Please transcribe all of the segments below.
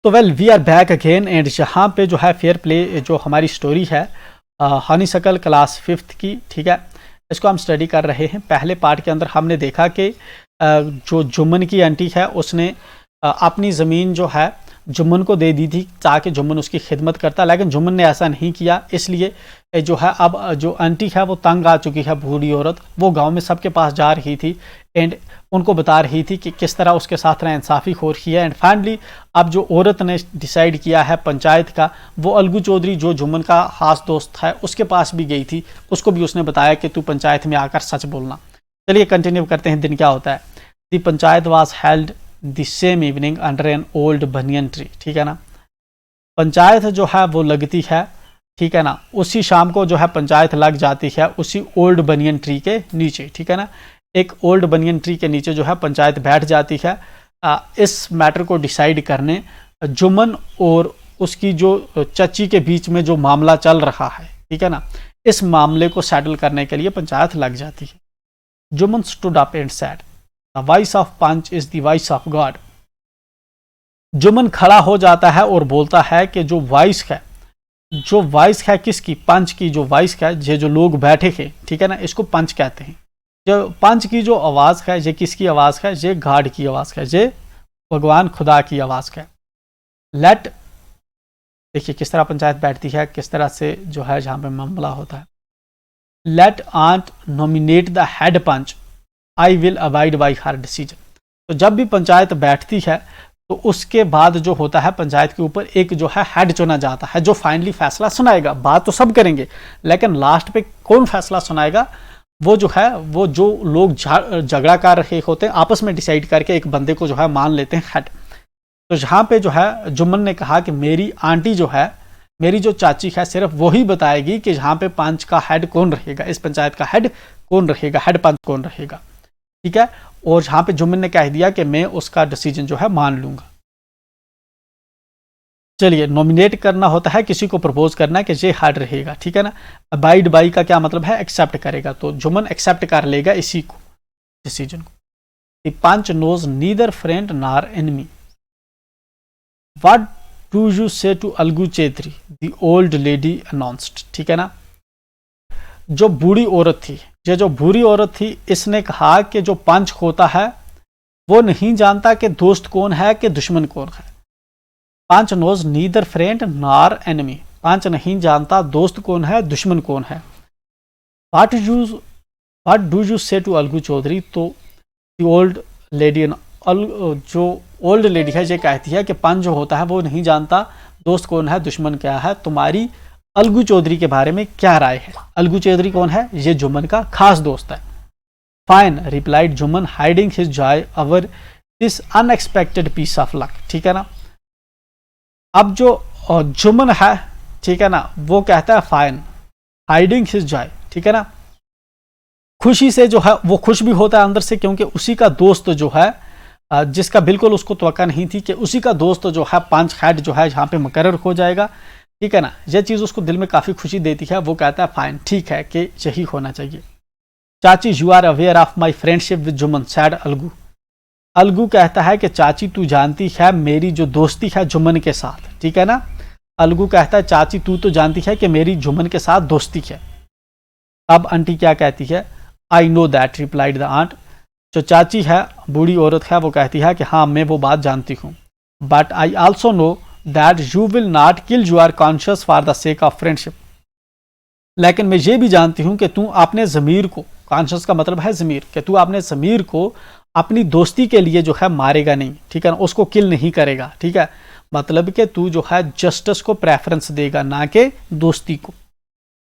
तो well we are back again and यहाँ पे जो है फेयर प्ले जो हमारी स्टोरी है हनीसकल क्लास 5th की, ठीक है, इसको हम स्टडी कर रहे हैं। पहले पार्ट के अंदर हमने देखा कि जो जुम्मन की आंटी है उसने अपनी ज़मीन जो है जुम्मन को दे दी थी ताकि जुम्मन उसकी खिदमत करता, लेकिन जुम्मन ने ऐसा नहीं किया। इसलिए जो है अब जो आंटी है वो तंग आ चुकी है, बूढ़ी औरत, वो गांव में सबके पास जा रही थी एंड उनको बता रही थी कि किस तरह उसके साथ नाइंसाफ़ी हो रही है। एंड फाइनली अब जो औरत ने डिसाइड किया है पंचायत का, वो अलगू चौधरी जो जुम्मन का खास दोस्त है उसके पास भी गई थी, उसको भी उसने बताया कि तू पंचायत में आकर सच बोलना। चलिए कंटिन्यू करते हैं, दिन क्या होता है। The panchayat was held the same evening under an old banyan tree, ठीक है ना। पंचायत जो है वो लगती है, ठीक है ना, उसी शाम को जो है पंचायत लग जाती है उसी ओल्ड बनियन ट्री के नीचे, ठीक है ना। एक ओल्ड बनियन ट्री के नीचे जो है पंचायत बैठ जाती है इस मैटर को डिसाइड करने। जुम्मन और उसकी जो चची के बीच में जो मामला चल रहा है, ठीक है ना, इस मामले को सेटल करने के लिए पंचायत लग जाती है। Jumman stood up and said, the voice of panch is the voice of God. Jumman खड़ा हो जाता है और बोलता है कि जो वॉइस है किसकी, पंच की जो वॉइस है, ये जो लोग बैठे हैं, ठीक है ना, इसको पंच कहते हैं। जो पंच की जो आवाज़ है ये किसकी आवाज़ है, ये गॉड की आवाज़ है, ये भगवान खुदा की आवाज़ है। लेट, देखिए किस तरह पंचायत बैठती है, किस तरह से जो है जहाँ पे मामला होता है। Let aunt nominate the head panch, I will abide by her decision. तो जब भी पंचायत बैठती है तो उसके बाद जो होता है पंचायत के ऊपर एक जो है हेड चुना जाता है जो फाइनली फैसला सुनाएगा। बात तो सब करेंगे लेकिन लास्ट पे कौन फैसला सुनाएगा, वो जो है वो जो लोग झगड़ा कर रहे होते हैं आपस में डिसाइड करके एक बंदे को जो है मान लेते हैं हेड। तो यहाँ पे जो है जुम्मन ने कहा कि मेरी आंटी जो है, मेरी जो चाची है, सिर्फ वही बताएगी कि यहाँ पे पंच का हेड कौन रहेगा, इस पंचायत का हेड कौन रहेगा, हेड पंच कौन रहेगा, ठीक है। और यहाँ पे जुम्मन ने कह दिया कि मैं उसका डिसीजन जो है मान लूंगा। चलिए, नॉमिनेट करना होता है किसी को प्रपोज करना कि ये हेड रहेगा, ठीक है ना। अबाइड बाई का क्या मतलब है, एक्सेप्ट करेगा, तो जुम्मन एक्सेप्ट कर लेगा इसी को, डिसीजन को। The panch knows neither friend nor enemy, what do you say to Algu Chaudhary, the old lady announced, ठीक है ना। जो बूढ़ी औरत थी, ये जो बूढ़ी औरत थी, इसने कहा कि जो पंच होता है वो नहीं जानता कि दोस्त कौन है कि दुश्मन कौन है। पंच knows neither friend nor enemy, पंच नहीं जानता दोस्त कौन है दुश्मन कौन है। What do you say to Algu Chaudhary, तो ओल्ड लेडी, जो ओल्ड लेडी है ये कहती है कि पंच जो होता है वो नहीं जानता दोस्त कौन है दुश्मन क्या है, तुम्हारी अलगू चौधरी के बारे में क्या राय है। अलगू चौधरी कौन है, ये जुम्मन का खास दोस्त है। Fine replied Jumman hiding his joy over this unexpected piece of luck, ठीक है ना। अब जो जुम्मन है, ठीक है ना, वो कहता है फाइन हाइडिंग हिज जॉय, ठीक है ना, खुशी से जो है वो खुश भी होता है अंदर से, क्योंकि उसी का दोस्त जो है, जिसका बिल्कुल उसको तवक्का नहीं थी कि उसी का दोस्त जो है पंच हेड जो है यहाँ पे मुकर्रर हो जाएगा, ठीक है ना। यह चीज़ उसको दिल में काफ़ी खुशी देती है। वो कहता है फाइन, ठीक है कि यही होना चाहिए। Chachi you are aware of my friendship with Jumman, said Algu. Algu कहता है कि चाची तू जानती है मेरी जो दोस्ती है जुम्मन के साथ, ठीक है ना। अलगू कहता है चाची तू तो जानती है कि मेरी जुम्मन के साथ दोस्ती है। अब आंटी क्या कहती है, I know that replied the aunt. जो चाची है, बूढ़ी औरत है, वो कहती है कि हाँ मैं वो बात जानती हूँ। But I also know that you will not kill your conscious for the sake of friendship, लेकिन मैं ये भी जानती हूँ कि तू अपने ज़मीर को, कॉन्शियस का मतलब है ज़मीर, कि तू अपने ज़मीर को अपनी दोस्ती के लिए जो है मारेगा नहीं, ठीक है ना, उसको किल नहीं करेगा, ठीक है। मतलब कि तू जो है जस्टिस को प्रेफरेंस देगा ना कि दोस्ती को।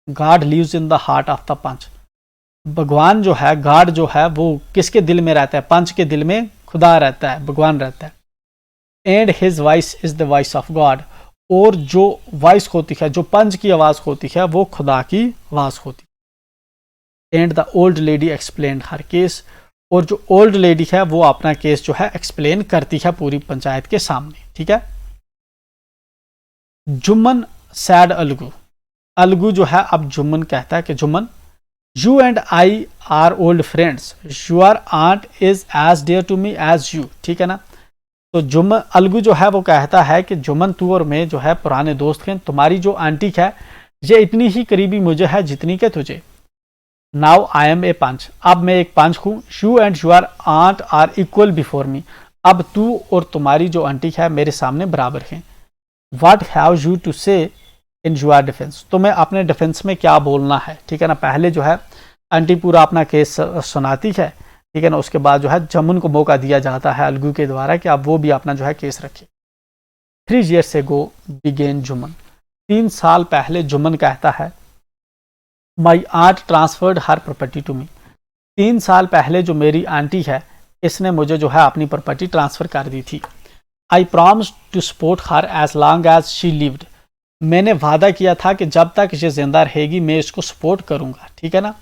God lives in the heart of the panch, भगवान जो है, गॉड जो है वो किसके दिल में रहता है, पंच के दिल में खुदा रहता है, भगवान रहता है। And his voice is the voice of God, और जो वॉइस होती है, जो पंच की आवाज़ होती है, वो खुदा की आवाज़ होती है। And the old lady explain her case, और जो ओल्ड लेडी है वो अपना केस जो है एक्सप्लेन करती है पूरी पंचायत के सामने, ठीक है। जुम्मन सैड अलगू, अलगू जो है अब जुम्मन कहता है कि Jumman you and I are old friends, your aunt is as dear to me as you, ठीक है ना। तो जुम्मन अलगू जो है वो कहता है कि जुम्मन तू और मैं जो है पुराने दोस्त हैं, तुम्हारी जो आंटी है ये इतनी ही करीबी मुझे है जितनी के तुझे। नाउ आई एम ए पंच, अब मैं एक पंच हूँ। You and your aunt are equal before me, अब तू और तुम्हारी जो आंटी है मेरे सामने बराबर हैं। व्हाट हैव यू टू से इन योर डिफेंस, तुम्हें अपने डिफेंस में क्या बोलना है, ठीक है ना। पहले जो है आंटी पूरा अपना केस सुनाती है, ठीक है ना। उसके बाद जो है जुम्मन को मौका दिया जाता है अलगू के द्वारा कि अब वो भी अपना जो है केस रखे। 3 years ago began जुम्मन, 3 साल पहले जुम्मन कहता है my aunt transferred her property to me, 3 साल पहले जो मेरी आंटी है इसने मुझे जो है अपनी प्रॉपर्टी ट्रांसफर कर दी थी। I promise to support her as long as she lived, मैंने वादा किया था कि जब तक ये जिंदा रहेगी मैं इसको सपोर्ट करूंगा, ठीक है ना,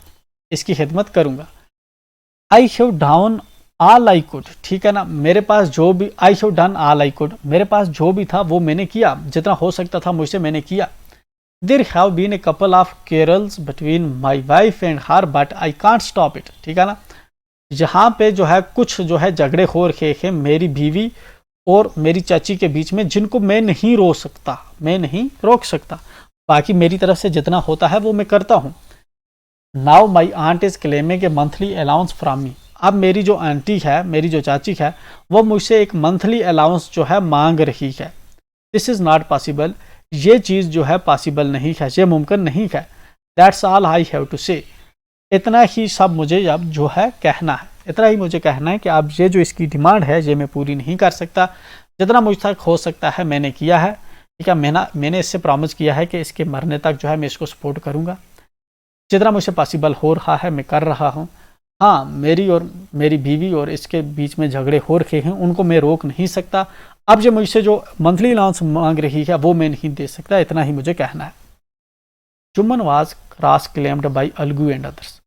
इसकी खिदमत करूंगा। I have down all I could, ठीक है ना, मेरे पास जो भी, I have done all I could, मेरे पास जो भी था वो मैंने किया, जितना हो सकता था मुझसे मैंने किया। There have been a couple of quarrels between my wife and her but I can't stop it, ठीक है ना। यहाँ पे जो है कुछ जो है झगड़े हो रखे हैं मेरी बीवी और मेरी चाची के बीच में, जिनको मैं नहीं रोक सकता, मैं नहीं रोक सकता। बाकी मेरी तरफ से जितना होता है वो मैं करता हूँ। Now my aunt is claiming a monthly allowance from me, अब मेरी जो आंटी है, मेरी जो चाची है, वो मुझसे एक मंथली अलाउंस जो है मांग रही है। दिस इज़ नॉट पॉसिबल, ये चीज़ जो है पॉसिबल नहीं है, ये मुमकिन नहीं है। That's all I have to say, इतना ही सब मुझे अब जो है कहना है, इतना ही मुझे कहना है कि अब ये जो इसकी डिमांड है ये मैं पूरी नहीं कर सकता, जितना मुझ तक हो सकता है मैंने किया है, ठीक है। मैंने इससे प्रॉमिस किया है कि इसके मरने तक जो है मैं इसको सपोर्ट करूँगा, जितना मुझसे पॉसिबल हो रहा है मैं कर रहा हूँ। हाँ, मेरी और मेरी बीवी और इसके बीच में झगड़े हो रखे हैं, उनको मैं रोक नहीं सकता। अब जो मुझसे जो मंथली अलाउंस मांग रही है वो मैं नहीं दे सकता, इतना ही मुझे कहना है। Jumman was cross claimed by Algu and others,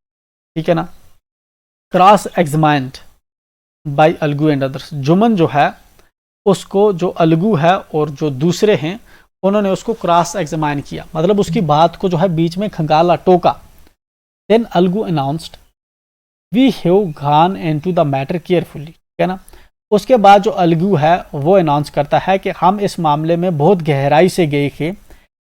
ठीक है ना, cross examined by Algu and others. Jumman जो है उसको जो अलगू है और जो दूसरे हैं उन्होंने उसको क्रॉस एग्जामाइन किया, मतलब उसकी बात को जो है बीच में खंगाला, टोका। Then Algu announced we have gone into the matter carefully, ठीक है ना। उसके बाद जो अलगू है वो अनाउंस करता है कि हम इस मामले में बहुत गहराई से गए थे।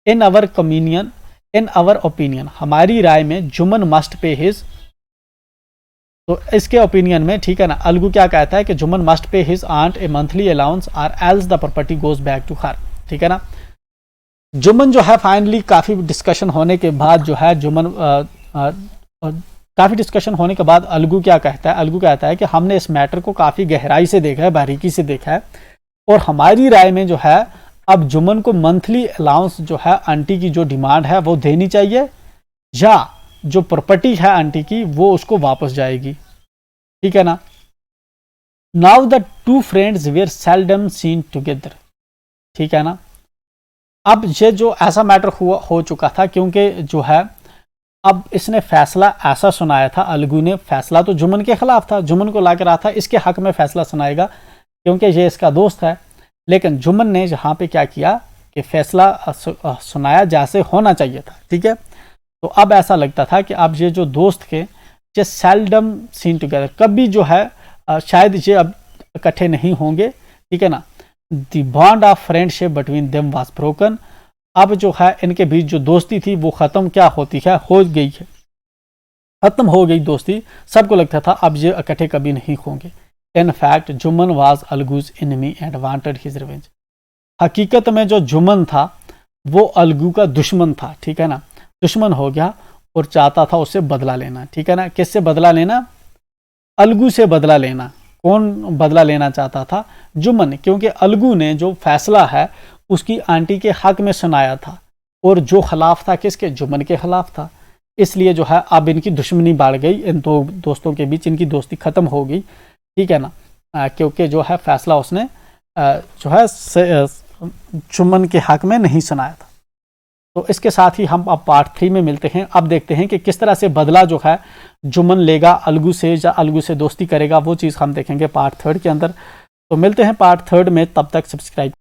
इन आवर ओपिनियन, हमारी राय में जुम्मन मस्ट पे हिज, तो इसके ओपिनियन में, ठीक है ना, अलगू क्या कहता है कि Jumman must pay his aunt a monthly allowance और else the property goes back to her, ठीक है ना। जुम्मन जो है फाइनली काफ़ी डिस्कशन होने के बाद जो है काफ़ी डिस्कशन होने के बाद अलगू क्या कहता है, अलगू कहता है कि हमने इस मैटर को काफ़ी गहराई से देखा है, बारीकी से देखा है, और हमारी राय में जो है अब जुम्मन को मंथली अलाउंस जो है आंटी की जो डिमांड है वो देनी चाहिए, या जो प्रॉपर्टी है आंटी की वो उसको वापस जाएगी, ठीक है ना। Now the two friends were seldom seen together, ठीक है ना। अब ये जो ऐसा मैटर हो चुका था, क्योंकि जो है अब इसने फैसला ऐसा सुनाया था, अलगू ने फैसला तो जुम्मन के खिलाफ था, जुम्मन को ला कर रहा था इसके हक में फैसला सुनाएगा क्योंकि ये इसका दोस्त है। लेकिन जुम्मन ने यहाँ पे क्या किया कि फैसला सुनाया जैसे होना चाहिए था, ठीक है। तो अब ऐसा लगता था कि अब ये जो दोस्त थे ये सेल्डम सीन टुगेदर, कभी जो है शायद ये अब इकट्ठे नहीं होंगे, ठीक है ना। The bond of friendship between them was broken, अब जो है इनके बीच जो दोस्ती थी वो ख़त्म क्या होती है, हो गई है, ख़त्म हो गई दोस्ती। सबको लगता था अब ये इकट्ठे कभी नहीं होंगे। In fact Jumman was Algu's enemy and wanted his revenge, हकीकत में जो जुम्मन था वो अलगू का दुश्मन था, ठीक है ना, दुश्मन हो गया और चाहता था उससे बदला लेना, ठीक है ना। किससे बदला लेना? अलगू से बदला लेना। कौन बदला लेना चाहता था? जुम्मन, क्योंकि अलगू ने जो फैसला है उसकी आंटी के हक में सुनाया था और जो खिलाफ था किसके? जुम्मन के खिलाफ था। इसलिए जो है अब इनकी दुश्मनी बढ़ गई, इन दो दोस्तों के बीच इनकी दोस्ती खत्म हो गई, ठीक है ना, क्योंकि जो है फैसला उसने जो है जुम्मन के हक में नहीं सुनाया था। तो इसके साथ ही हम अब पार्ट 3 में मिलते हैं। अब देखते हैं कि किस तरह से बदला जो है जुम्मन लेगा अलगू से, या अलगू से दोस्ती करेगा, वो चीज़ हम देखेंगे पार्ट 3 के अंदर। तो मिलते हैं पार्ट 3 में, तब तक सब्सक्राइब